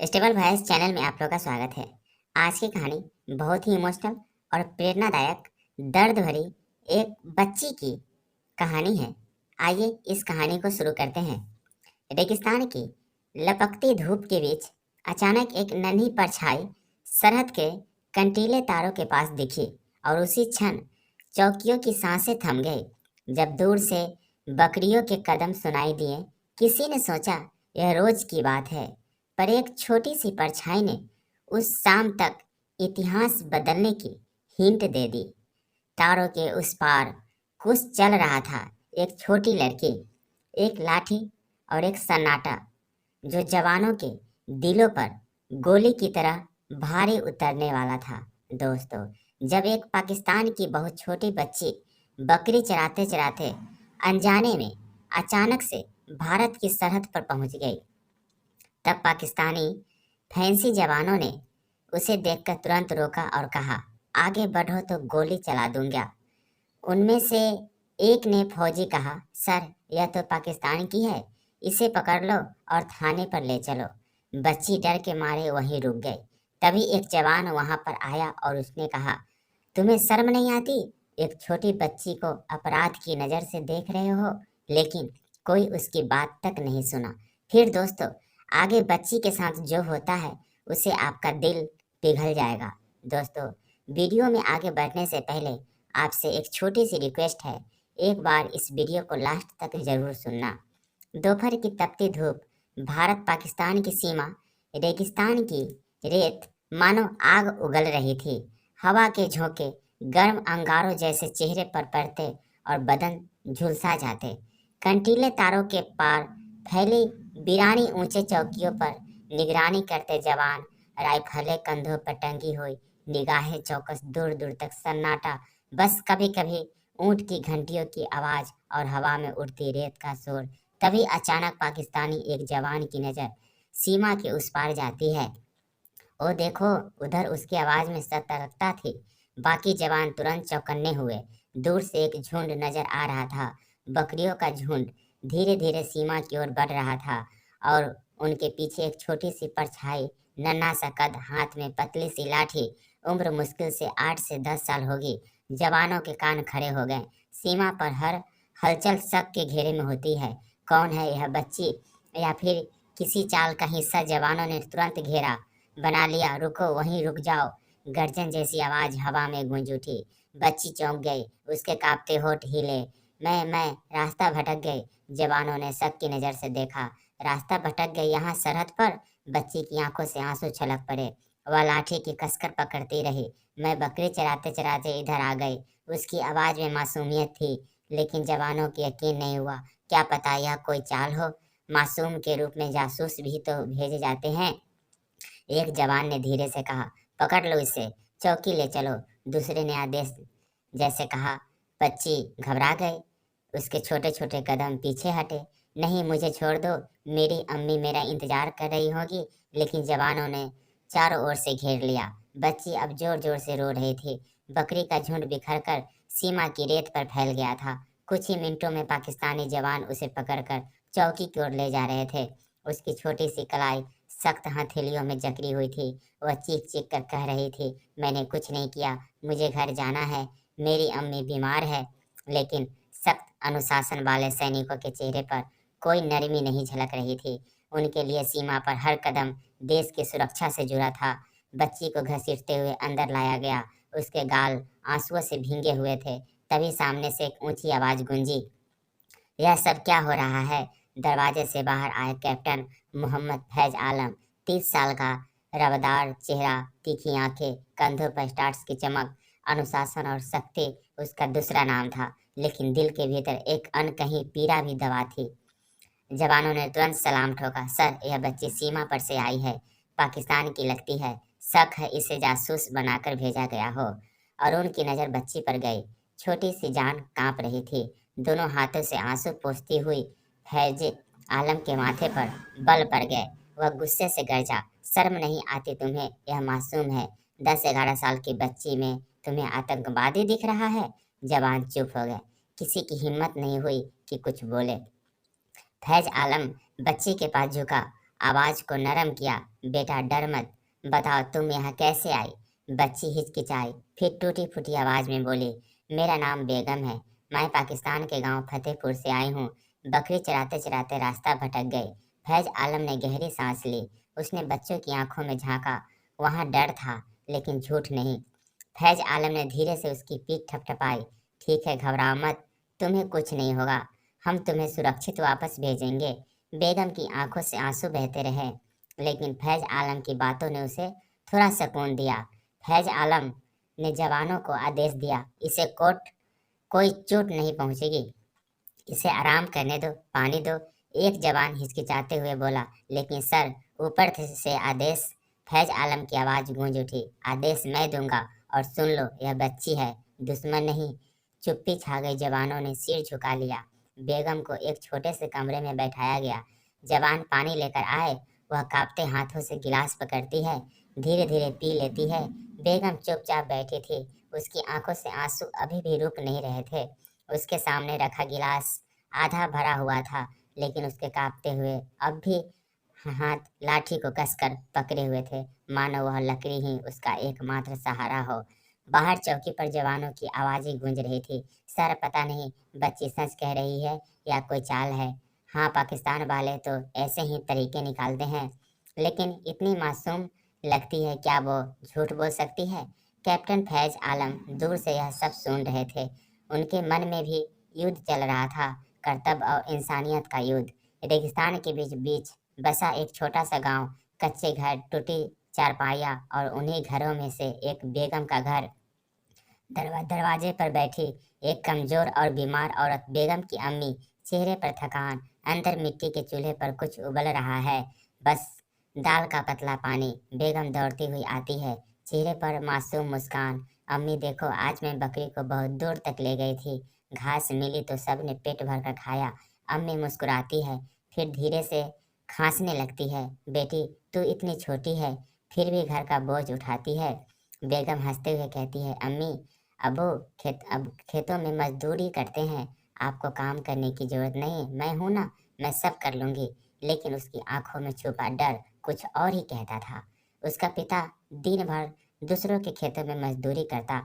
Stable voice channel में आप लोगों का स्वागत है। आज की कहानी बहुत ही इमोशनल और प्रेरणादायक, दर्द भरी एक बच्ची की कहानी है। आइए इस कहानी को शुरू करते हैं। रेगिस्तान की लपकती धूप के बीच अचानक एक नन्ही परछाई सरहद के कंटीले तारों के पास दिखी और उसी क्षण चौकियों की सांसें थम गई। जब दूर से बकरियों के कदम सुनाई दिए, किसी ने सोचा यह रोज की बात है, पर एक छोटी सी परछाई ने उस शाम तक इतिहास बदलने की हिंट दे दी। तारों के उस पार कुछ चल रहा था। एक छोटी लड़की, एक लाठी और एक सन्नाटा जो जवानों के दिलों पर गोली की तरह भारी उतरने वाला था। दोस्तों, जब एक पाकिस्तान की बहुत छोटी बच्ची बकरी चराते चराते अनजाने में अचानक से भारत की सरहद पर पहुंच गई, तब पाकिस्तानी फैंसी जवानों ने उसे देखकर तुरंत रोका और कहा, आगे बढ़ो तो गोली चला दूंगा। उनमें से एक ने फौजी कहा, सर यह तो पाकिस्तान की है, इसे पकड़ लो और थाने पर ले चलो। बच्ची डर के मारे वहीं रुक गई। तभी एक जवान वहां पर आया और उसने कहा, तुम्हें शर्म नहीं आती? एक छोटी बच्ची को अपराध की नज़र से देख रहे हो? लेकिन कोई उसकी बात तक नहीं सुना। फिर दोस्तों, आगे बच्ची के साथ जो होता है उसे आपका दिल पिघल जाएगा। दोस्तों, वीडियो में आगे बढ़ने से पहले आपसे एक छोटी सी रिक्वेस्ट है, एक बार इस वीडियो को लास्ट तक जरूर सुनना। दोपहर की तपती धूप, भारत पाकिस्तान की सीमा, रेगिस्तान की रेत मानो आग उगल रही थी। हवा के झोंके गर्म अंगारों जैसे चेहरे पर पड़ते और बदन झुलसा जाते। कंटीले तारों के पार फैली वीरानी ऊंचे चौकियों पर निगरानी करते जवान, राइफलें कंधों पर टंगी हुई, निगाहें चौकस, दूर दूर तक सन्नाटा, बस कभी कभी ऊंट की घंटियों की आवाज और हवा में उड़ती रेत का शोर। तभी अचानक पाकिस्तानी एक जवान की नजर सीमा के उस पार जाती है। ओ देखो, उधर! उसकी आवाज में सतर्कता थी। बाकी जवान तुरंत चौकन्ने हुए। दूर से एक झुंड नजर आ रहा था। बकरियों का झुंड धीरे धीरे सीमा की ओर बढ़ रहा था और उनके पीछे एक छोटी सी परछाई, नन्हा सा कद, हाथ में पतली सी लाठी। उम्र मुश्किल से 8 से 10 साल होगी। जवानों के कान खड़े हो गए। सीमा पर हर हलचल शक के घेरे में होती है। कौन है यह बच्ची, या फिर किसी चाल का हिस्सा? जवानों ने तुरंत घेरा बना लिया। रुको, वहीं रुक जाओ! गर्जन जैसी आवाज हवा में गूंज उठी। बच्ची चौंक गई, उसके कांपते होठ हिले। मैं रास्ता भटक गई। जवानों ने शक की नजर से देखा। रास्ता भटक गई यहाँ सरहद पर? बच्ची की आंखों से आंसू छलक पड़े। वह लाठी की कसकर पकड़ती रही। मैं बकरी चराते चराते इधर आ गई। उसकी आवाज में मासूमियत थी, लेकिन जवानों को यकीन नहीं हुआ। क्या पता यह कोई चाल हो? मासूम के रूप में जासूस भी तो भेजे जाते हैं। एक जवान ने धीरे से कहा, पकड़ लो इसे, चौकी ले चलो। दूसरे ने आदेश जैसे कहा। बच्ची घबरा गई। उसके छोटे छोटे कदम पीछे हटे। नहीं, मुझे छोड़ दो, मेरी अम्मी मेरा इंतजार कर रही होगी। लेकिन जवानों ने चारों ओर से घेर लिया। बच्ची अब जोर जोर से रो रही थी। बकरी का झुंड बिखरकर सीमा की रेत पर फैल गया था। कुछ ही मिनटों में पाकिस्तानी जवान उसे पकड़कर चौकी की ओर ले जा रहे थे। उसकी छोटी सी कलाई सख्त हथेलियों में जकड़ी हुई थी। वह चीख चीख कर कह रही थी, मैंने कुछ नहीं किया, मुझे घर जाना है, मेरी अम्मी बीमार है। लेकिन सख्त अनुशासन वाले सैनिकों के चेहरे पर कोई नरमी नहीं झलक रही थी। उनके लिए सीमा पर हर कदम देश की सुरक्षा से जुड़ा था। बच्ची को घसीटते हुए अंदर लाया गया। उसके गाल आंसुओं से भींगे हुए थे। तभी सामने से एक ऊंची आवाज गूंजी, यह सब क्या हो रहा है? दरवाजे से बाहर आए कैप्टन मोहम्मद फैज आलम, 30 साल का, रवदार चेहरा, तीखी आंखें, कंधों पर स्टार्स की चमक। अनुशासन और सख्ती उसका दूसरा नाम था, लेकिन दिल के भीतर एक अनकही पीड़ा भी दबा थी। जवानों ने तुरंत सलाम ठोका। सर, यह बच्ची सीमा पर से आई है, पाकिस्तान की लगती है। शक है इसे जासूस बनाकर भेजा गया हो। और उनकी नज़र बच्ची पर गई। छोटी सी जान कांप रही थी। दोनों हाथों से आंसू पोंछती हुई फैज आलम के माथे पर बल पड़ गए। वह गुस्से से गरजा, शर्म नहीं आती तुम्हें? यह मासूम है, 10-11 साल की बच्ची में तुम्हें आतंकवादी दिख रहा है? जवान चुप हो गए। किसी की हिम्मत नहीं हुई कि कुछ बोले। फैज आलम बच्ची के पास झुका आवाज को नरम किया। बेटा डर मत, बताओ तुम यहाँ कैसे आई? बच्ची हिचकिचाई, फिर टूटी फूटी आवाज में बोली, मेरा नाम बेगम है, मैं पाकिस्तान के गांव फतेहपुर से आई हूँ। बकरी चराते चराते रास्ता भटक गई। फैज आलम ने गहरी सांस ली। उसने बच्चों की आंखों में झांका। वहां डर था, लेकिन झूठ नहीं। फैज आलम ने धीरे से उसकी पीठ थपथपाई। ठीक है, घबराओ मत, तुम्हें कुछ नहीं होगा, हम तुम्हें सुरक्षित वापस भेजेंगे। बेगम की आंखों से आंसू बहते रहे, लेकिन फैज आलम की बातों ने उसे थोड़ा सुकून दिया। फैज आलम ने जवानों को आदेश दिया, इसे कोई चोट नहीं पहुंचेगी, इसे आराम करने दो, पानी दो। एक जवान हिचकिचाते हुए बोला, लेकिन सर, ऊपर से आदेश। फैज आलम की आवाज गूंज उठी, आदेश मैं दूंगा, और सुन लो, यह बच्ची है, दुश्मन नहीं। चुप्पी छा गई। जवानों ने सिर झुका लिया। बेगम को एक छोटे से कमरे में बैठाया गया। जवान पानी लेकर आए। वह कांपते हाथों से गिलास पकड़ती है, धीरे धीरे पी लेती है। बेगम चुपचाप बैठी थी। उसकी आंखों से आंसू अभी भी रुक नहीं रहे थे। उसके सामने रखा गिलास आधा भरा हुआ था, लेकिन उसके कांपते हुए अब भी हाथ लाठी को कसकर पकड़े हुए थे, मानो वह लकड़ी ही उसका एकमात्र सहारा हो। बाहर चौकी पर जवानों की आवाजें गूंज रही थी। सर, पता नहीं बच्ची सच कह रही है या कोई चाल है। हाँ, पाकिस्तान वाले तो ऐसे ही तरीके निकालते हैं, लेकिन इतनी मासूम लगती है, क्या वो झूठ बोल सकती है? कैप्टन फैज आलम दूर से यह सब सुन रहे थे। उनके मन में भी युद्ध चल रहा था, कर्तव्य और इंसानियत का युद्ध। रेगिस्तान के बीच बीच बसा एक छोटा सा गांव, कच्चे घर, टूटी चारपाइयाँ, और उन्हीं घरों में से एक बेगम का घर। दरवाजे पर बैठी एक कमजोर और बीमार औरत, बेगम की अम्मी। चेहरे पर थकान, अंदर मिट्टी के चूल्हे पर कुछ उबल रहा है, बस दाल का पतला पानी। बेगम दौड़ती हुई आती है, चेहरे पर मासूम मुस्कान। अम्मी देखो, आज मैं बकरी को बहुत दूर तक ले गई थी, घास मिली तो सबने पेट भर कर खाया। अम्मी मुस्कुराती है, फिर धीरे से खांसने लगती है। बेटी, तू इतनी छोटी है, फिर भी घर का बोझ उठाती है। बेगम हंसते हुए कहती है, अम्मी, अब खेतों में मजदूरी करते हैं, आपको काम करने की जरूरत नहीं, मैं हूं ना, मैं सब कर लूंगी। लेकिन उसकी आंखों में छुपा डर कुछ और ही कहता था। उसका पिता दिन भर दूसरों के खेतों में मजदूरी करता।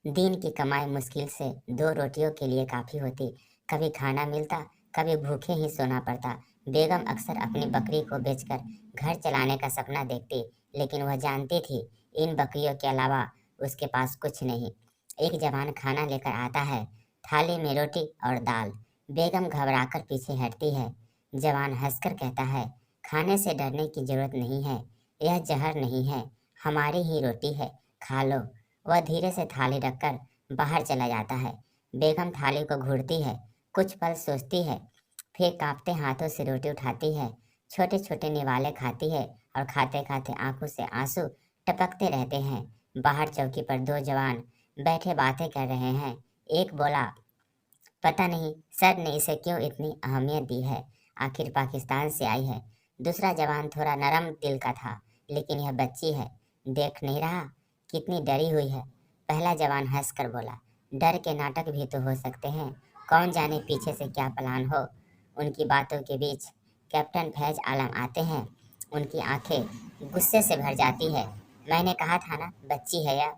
दिन की कमाई मुश्किल से दो रोटियों के लिए काफी होती। कभी खाना मिलता, कभी भूखे ही सोना पड़ता। बेगम अक्सर अपनी बकरी को बेचकर घर चलाने का सपना देखती, लेकिन वह जानती थी, इन बकरियों के अलावा उसके पास कुछ नहीं। एक जवान खाना लेकर आता है, थाली में रोटी और दाल। बेगम घबराकर पीछे हटती है। जवान हंसकर कहता है, खाने से डरने की जरूरत नहीं है, यह जहर नहीं है, हमारी ही रोटी है, खा लो। वह धीरे से थाली रखकर बाहर चला जाता है। बेगम थाली को घूरती है, कुछ पल सोचती है, फिर कांपते हाथों से रोटी उठाती है, छोटे छोटे निवाले खाती है, और खाते खाते आंखों से आंसू टपकते रहते हैं। बाहर चौकी पर दो जवान बैठे बातें कर रहे हैं। एक बोला, पता नहीं सर ने इसे क्यों इतनी अहमियत दी है, आखिर पाकिस्तान से आई है। दूसरा जवान थोड़ा नरम दिल का था, लेकिन यह बच्ची है, देख नहीं रहा कितनी डरी हुई है। पहला जवान हंसकर बोला, डर के नाटक भी तो हो सकते हैं, कौन जाने पीछे से क्या प्लान हो। उनकी बातों के बीच कैप्टन फैज आलम आते हैं। उनकी आंखें गुस्से से भर जाती है। मैंने कहा था ना, बच्ची है यह,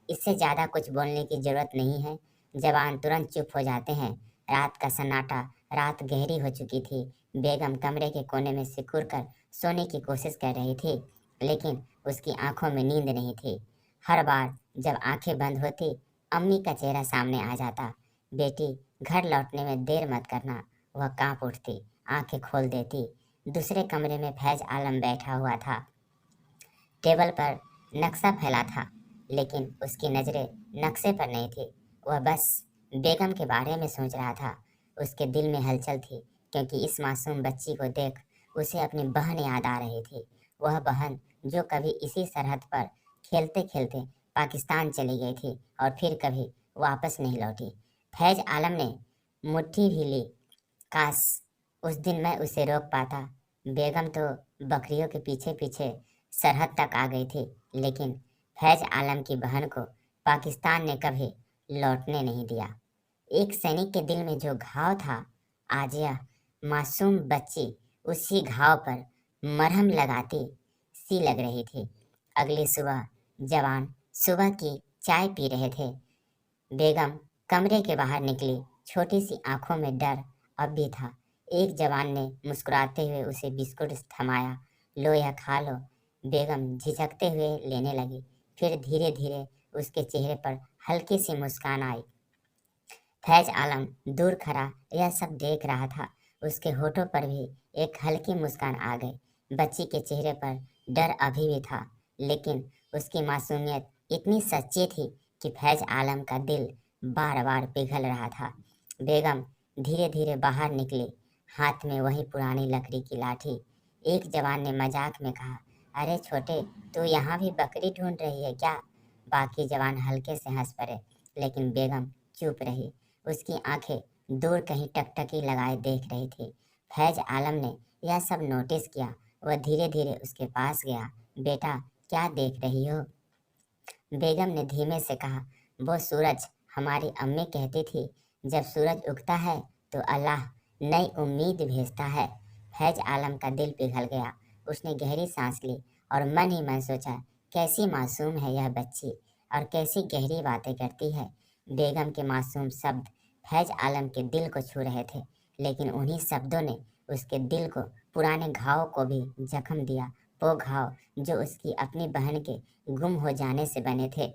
इससे ज्यादा कुछ बोलने की जरूरत नहीं है। जवान तुरंत चुप हो जाते हैं। रात का सन्नाटा, रात गहरी हो चुकी थी। बेगम कमरे के कोने में सिकुड़ कर सोने की कोशिश कर रही थी, लेकिन उसकी आंखों में नींद नहीं थी। हर बार जब आंखें बंद होती, अम्मी का चेहरा सामने आ जाता। बेटी, घर लौटने में देर मत करना। वह कांप उठती, आंखें खोल देती। दूसरे कमरे में फैज आलम बैठा हुआ था। टेबल पर नक्शा फैला था, लेकिन उसकी नजरें नक्शे पर नहीं थी। वह बस बेगम के बारे में सोच रहा था। उसके दिल में हलचल थी, क्योंकि इस मासूम बच्ची को देख उसे अपनी बहन याद आ रही थी। वह बहन जो कभी इसी सरहद पर खेलते खेलते पाकिस्तान चली गई थी और फिर कभी वापस नहीं लौटी। फैज आलम ने मुट्ठी भी ली। काश उस दिन मैं उसे रोक पाता। बेगम तो बकरियों के पीछे पीछे सरहद तक आ गई थी, लेकिन फैज आलम की बहन को पाकिस्तान ने कभी लौटने नहीं दिया। एक सैनिक के दिल में जो घाव था, आज यह मासूम बच्ची उसी घाव पर मरहम लगाती सी लग रही थी। अगली सुबह जवान सुबह की चाय पी रहे थे। बेगम कमरे के बाहर निकली। छोटी सी आंखों में डर अब भी था। एक जवान ने मुस्कुराते हुए उसे बिस्कुट थमाया। लो यह खा लो। बेगम झिझकते हुए लेने लगी। फिर धीरे धीरे उसके चेहरे पर हल्की सी मुस्कान आई। फैज आलम दूर खड़ा यह सब देख रहा था। उसके होठों पर भी एक हल्की मुस्कान आ गई। बच्ची के चेहरे पर डर अभी भी था, लेकिन उसकी मासूमियत इतनी सच्ची थी कि फैज आलम का दिल बार बार पिघल रहा था। बेगम धीरे धीरे बाहर निकली, हाथ में वही पुरानी लकड़ी की लाठी। एक जवान ने मजाक में कहा, अरे छोटे, तू यहाँ भी बकरी ढूंढ रही है क्या? बाकी जवान हल्के से हंस पड़े, लेकिन बेगम चुप रही। उसकी आंखें दूर कहीं टकटकी लगाए देख रही थी। फैज आलम ने यह सब नोटिस किया। वह धीरे धीरे उसके पास गया। बेटा, क्या देख रही हो? बेगम ने धीमे से कहा, वो सूरज। हमारी अम्मी कहती थी, जब सूरज उगता है तो अल्लाह नई उम्मीद भेजता है। फैज आलम का दिल पिघल गया। उसने गहरी सांस ली और मन ही मन सोचा, कैसी मासूम है यह बच्ची और कैसी गहरी बातें करती है। बेगम के मासूम शब्द फैज आलम के दिल को छू रहे थे, लेकिन उन्हीं शब्दों ने उसके दिल को, पुराने घाव को भी जख्म दिया। वो घाव जो उसकी अपनी बहन के गुम हो जाने से बने थे।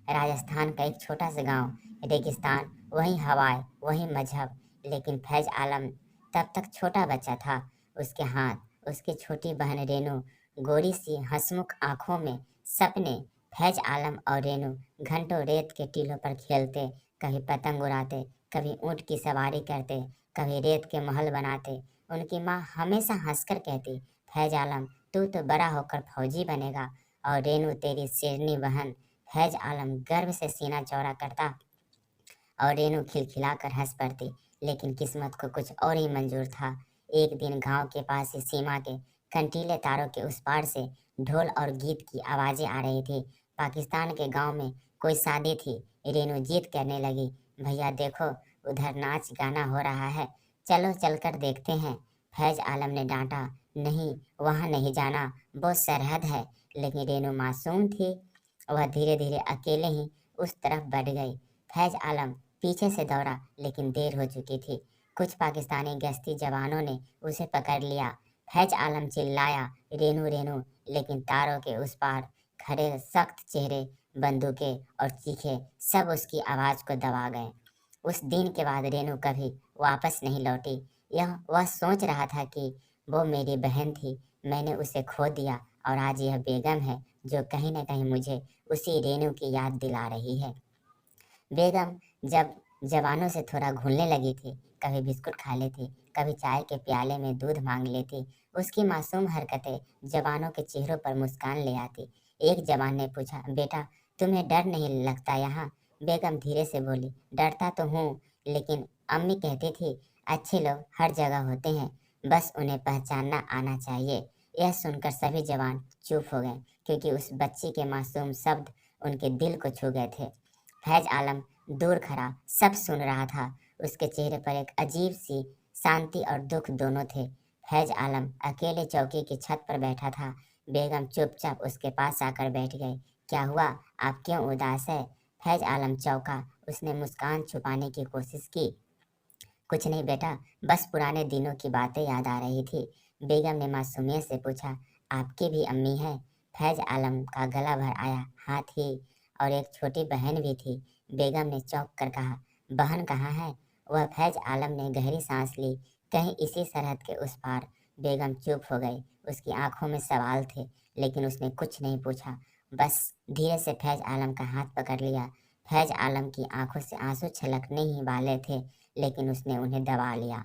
राजस्थान का एक छोटा सा गांव, रेगिस्तान, वही हवाएं, वही मजहब, लेकिन फैज आलम तब तक छोटा बच्चा था। उसके हाथ, उसकी छोटी बहन रेनू, गोरी सी हंसमुख आंखों में सपने। फैज आलम और रेनू घंटों रेत के टीलों पर खेलते, कभी पतंग उड़ाते, कभी ऊंट की सवारी करते, कभी रेत के महल बनाते। उनकी माँ हमेशा हंसकर कहती, फैज आलम, तू तो बड़ा होकर फौजी बनेगा। और रेनू तेरी शेरनी बहन। फैज आलम गर्व से सीना चौड़ा करता और रेनू खिलखिलाकर हंस पड़ती, लेकिन किस्मत को कुछ और ही मंजूर था। एक दिन गांव के पास ही सीमा के कंटीले तारों के उस पार से ढोल और गीत की आवाजें आ रही थी। पाकिस्तान के गांव में कोई शादी थी। रेनू जिद करने लगी, भैया देखो, उधर नाच गाना हो रहा है, चलो चलकर देखते हैं। फैज आलम ने डांटा, नहीं, वहां नहीं जाना, वो सरहद है। लेकिन रेनू मासूम थी। वह धीरे धीरे अकेले ही उस तरफ बढ़ गई। फैज आलम पीछे से दौड़ा, लेकिन देर हो चुकी थी। कुछ पाकिस्तानी गश्ती जवानों ने उसे पकड़ लिया। फैज आलम चिल्लाया, रेनू रेनू, लेकिन तारों के उस पार खड़े सख्त चेहरे, बंदूकें और चीखे सब उसकी आवाज को दबा गए। उस दिन के बाद रेनू कभी वापस नहीं लौटी। यह वह सोच रहा था कि वो मेरी बहन थी, मैंने उसे खो दिया, और आज यह बेगम है जो कहीं न कहीं मुझे उसी रेनू की याद दिला रही है। बेगम जब जवानों से थोड़ा घुलने लगी थी, कभी बिस्कुट खा लेती, कभी चाय के प्याले में दूध मांग लेती। उसकी मासूम हरकतें जवानों के चेहरों पर मुस्कान ले आती। एक जवान ने पूछा, बेटा, तुम्हें डर नहीं लगता यहाँ? बेगम धीरे से बोली, डरता तो हूँ, लेकिन अम्मी कहती थी अच्छे लोग हर जगह होते हैं, बस उन्हें पहचानना आना चाहिए। यह सुनकर सभी जवान चुप हो गए, क्योंकि उस बच्ची के मासूम शब्द उनके दिल को छू गए थे। फैज आलम दूर खड़ा सब सुन रहा था। उसके चेहरे पर एक अजीब सी शांति और दुख दोनों थे। फैज आलम अकेले चौकी की छत पर बैठा था। बेगम चुपचाप उसके पास आकर बैठ गई। क्या हुआ? आप क्यों उदास है? फैज आलम चौंका। उसने मुस्कान छुपाने की कोशिश की। कुछ नहीं बेटा, बस पुराने दिनों की बातें याद आ रही थी। बेगम ने मासूमियत से पूछा, आपकी भी अम्मी है? फैज आलम का गला भर आया, हाँ थी, और एक छोटी बहन भी थी। बेगम ने चौंक कर कहा, बहन कहाँ है? वह फैज आलम ने गहरी सांस ली, कहीं इसी सरहद के उस पार। बेगम चुप हो गई। उसकी आंखों में सवाल थे, लेकिन उसने कुछ नहीं पूछा, बस धीरे से फैज आलम का हाथ पकड़ लिया। फैज आलम की आंखों से आंसू छलकने ही वाले थे, लेकिन उसने उन्हें दबा लिया।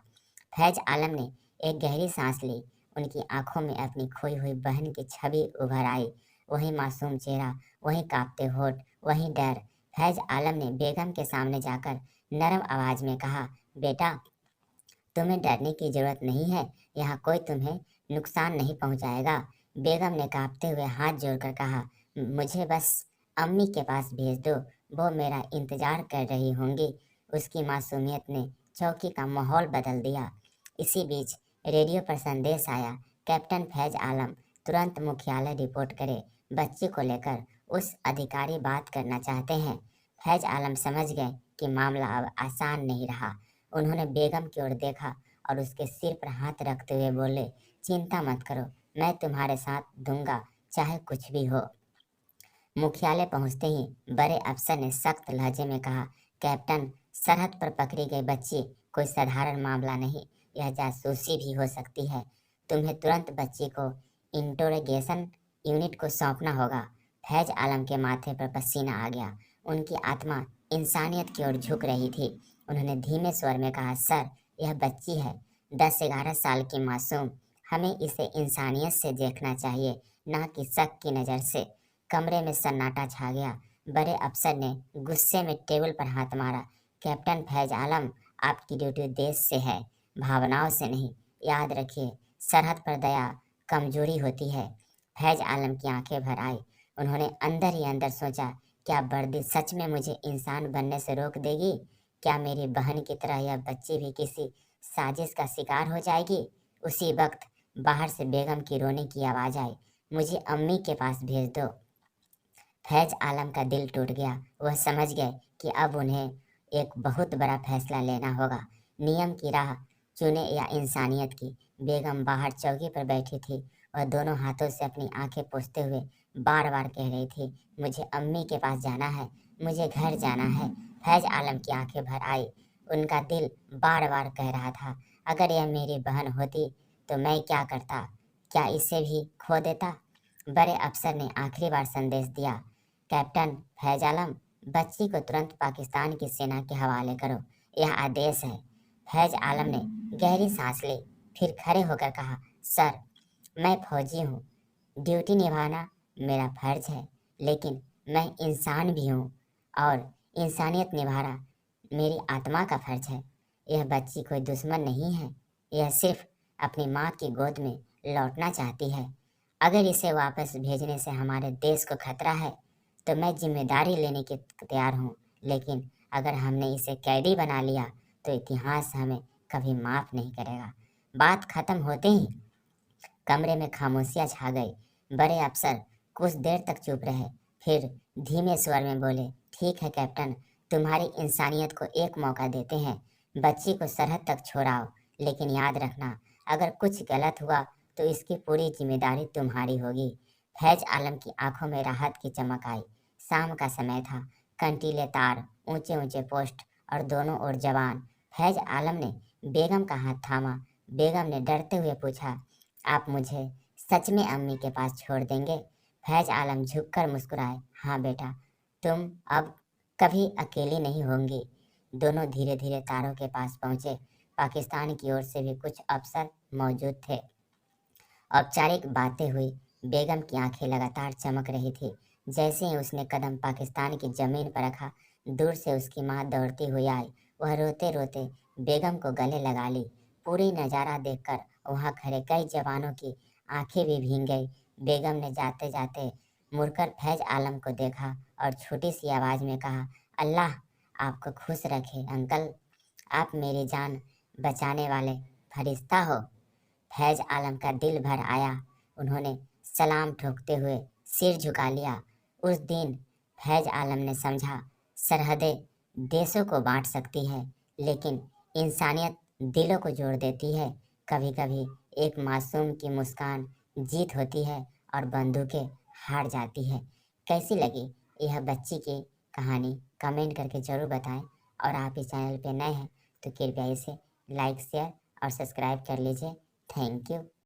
फैज आलम ने एक गहरी सांस ली। उनकी आंखों में अपनी खोई हुई बहन की छवि उभर आई। वही मासूम चेहरा, वही कांपते होठ, वही डर। फैज आलम ने बेगम के सामने जाकर नरम आवाज में कहा, बेटा, तुम्हें डरने की जरूरत नहीं है, यहाँ कोई तुम्हें नुकसान नहीं पहुँचाएगा। बेगम ने कांपते हुए हाथ जोड़कर कहा, मुझे बस अम्मी के पास भेज दो, वो मेरा इंतजार कर रही होंगी। उसकी मासूमियत ने चौकी का माहौल बदल दिया। इसी बीच रेडियो पर संदेश आया कैप्टन फैज आलम तुरंत मुख्यालय रिपोर्ट करे। बच्ची को लेकर उस अधिकारी बात करना चाहते हैं। फैज आलम समझ गए कि मामला अब आसान नहीं रहा। उन्होंने बेगम की ओर देखा और उसके सिर पर हाथ रखते हुए बोले, चिंता मत करो, मैं तुम्हारे साथ दूंगा, चाहे कुछ भी हो। मुख्यालय पहुंचते ही बड़े अफसर ने सख्त लहजे में कहा, कैप्टन, सरहद पर पकड़ी गई बच्ची कोई साधारण मामला नहीं, यह जासूसी भी हो सकती है। तुम्हें तुरंत बच्ची को इंटरोगेशन यूनिट को सौंपना होगा। फैज आलम के माथे पर पसीना आ गया। उनकी आत्मा इंसानियत की ओर झुक रही थी। उन्होंने धीमे स्वर में कहा, सर, यह बच्ची है, 10-11 साल की मासूम। हमें इसे इंसानियत से देखना चाहिए, ना कि शक की नज़र से। कमरे में सन्नाटा छा गया। बड़े अफसर ने गुस्से में टेबल पर हाथ मारा। कैप्टन फैज आलम, आपकी ड्यूटी देश से है, भावनाओं से नहीं। याद रखिए, सरहद पर दया कमजोरी होती है। फैज आलम की आंखें भर आई। उन्होंने अंदर ही अंदर सोचा, क्या वर्दी सच में मुझे इंसान बनने से रोक देगी? क्या मेरी बहन की तरह यह बच्ची भी किसी साजिश का शिकार हो जाएगी? उसी वक्त बाहर से बेगम की रोने की आवाज़ आई, मुझे अम्मी के पास भेज दो। फैज आलम का दिल टूट गया। वह समझ गए कि अब उन्हें एक बहुत बड़ा फैसला लेना होगा, नियम की राह चुने या इंसानियत की। बेगम बाहर चौकी पर बैठी थी। वह दोनों हाथों से अपनी आंखें पोंछते हुए बार बार कह रही थी, मुझे अम्मी के पास जाना है, मुझे घर जाना है। फैज आलम की आंखें भर आई। उनका दिल बार बार कह रहा था, अगर यह मेरी बहन होती तो मैं क्या करता, क्या इसे भी खो देता? बड़े अफसर ने आखिरी बार संदेश दिया, कैप्टन फैज आलम, बच्ची को तुरंत पाकिस्तान की सेना के हवाले करो, यह आदेश है। फैज आलम ने गहरी सांस ली, फिर खड़े होकर कहा, सर, मैं फौजी हूँ, ड्यूटी निभाना मेरा फर्ज है, लेकिन मैं इंसान भी हूँ और इंसानियत निभाना मेरी आत्मा का फर्ज है। यह बच्ची कोई दुश्मन नहीं है, यह सिर्फ अपनी माँ की गोद में लौटना चाहती है। अगर इसे वापस भेजने से हमारे देश को खतरा है तो मैं जिम्मेदारी लेने के तैयार हूँ, लेकिन अगर हमने इसे कैदी बना लिया तो इतिहास हमें कभी माफ़ नहीं करेगा। बात खत्म होते ही कमरे में खामोशियाँ छा गई। बड़े अफसर कुछ देर तक चुप रहे, फिर धीमे स्वर में बोले, ठीक है कैप्टन, तुम्हारी इंसानियत को एक मौका देते हैं, बच्ची को सरहद तक छोड़ाओ, लेकिन याद रखना, अगर कुछ गलत हुआ तो इसकी पूरी जिम्मेदारी तुम्हारी होगी। फैज आलम की आंखों में राहत की चमक आई। शाम का समय था, कंटीले तार, ऊंचे ऊंचे पोस्ट और दोनों ओर जवान। फैज आलम ने बेगम का हाथ थामा। बेगम ने डरते हुए पूछा, आप मुझे सच में अम्मी के पास छोड़ देंगे? फैज आलम झुककर मुस्कुराए, हाँ बेटा, तुम अब कभी अकेली नहीं होंगी। दोनों धीरे धीरे तारों के पास पहुंचे। पाकिस्तान की ओर से भी कुछ अफसर मौजूद थे। औपचारिक बातें हुई। बेगम की आंखें लगातार चमक रही थी। जैसे ही उसने कदम पाकिस्तान की जमीन पर रखा, दूर से उसकी माँ दौड़ती हुई आई। वह रोते रोते बेगम को गले लगा ली। पूरी नज़ारा देखकर वहाँ खड़े कई जवानों की आंखें भी भीग गई। बेगम ने जाते जाते मुड़कर फैज आलम को देखा और छोटी सी आवाज़ में कहा, अल्लाह आपको खुश रखे अंकल, आप मेरी जान बचाने वाले फरिश्ता हो। फैज आलम का दिल भर आया। उन्होंने सलाम ठोकते हुए सिर झुका लिया। उस दिन फैज आलम ने समझा, सरहदें देशों को बांट सकती है, लेकिन इंसानियत दिलों को जोड़ देती है। कभी कभी एक मासूम की मुस्कान जीत होती है और बंदूकें हार जाती है। कैसी लगी यह बच्ची की कहानी? कमेंट करके ज़रूर बताएं, और आप इस चैनल पे नए हैं तो कृपया इसे लाइक, शेयर और सब्सक्राइब कर लीजिए। Thank you.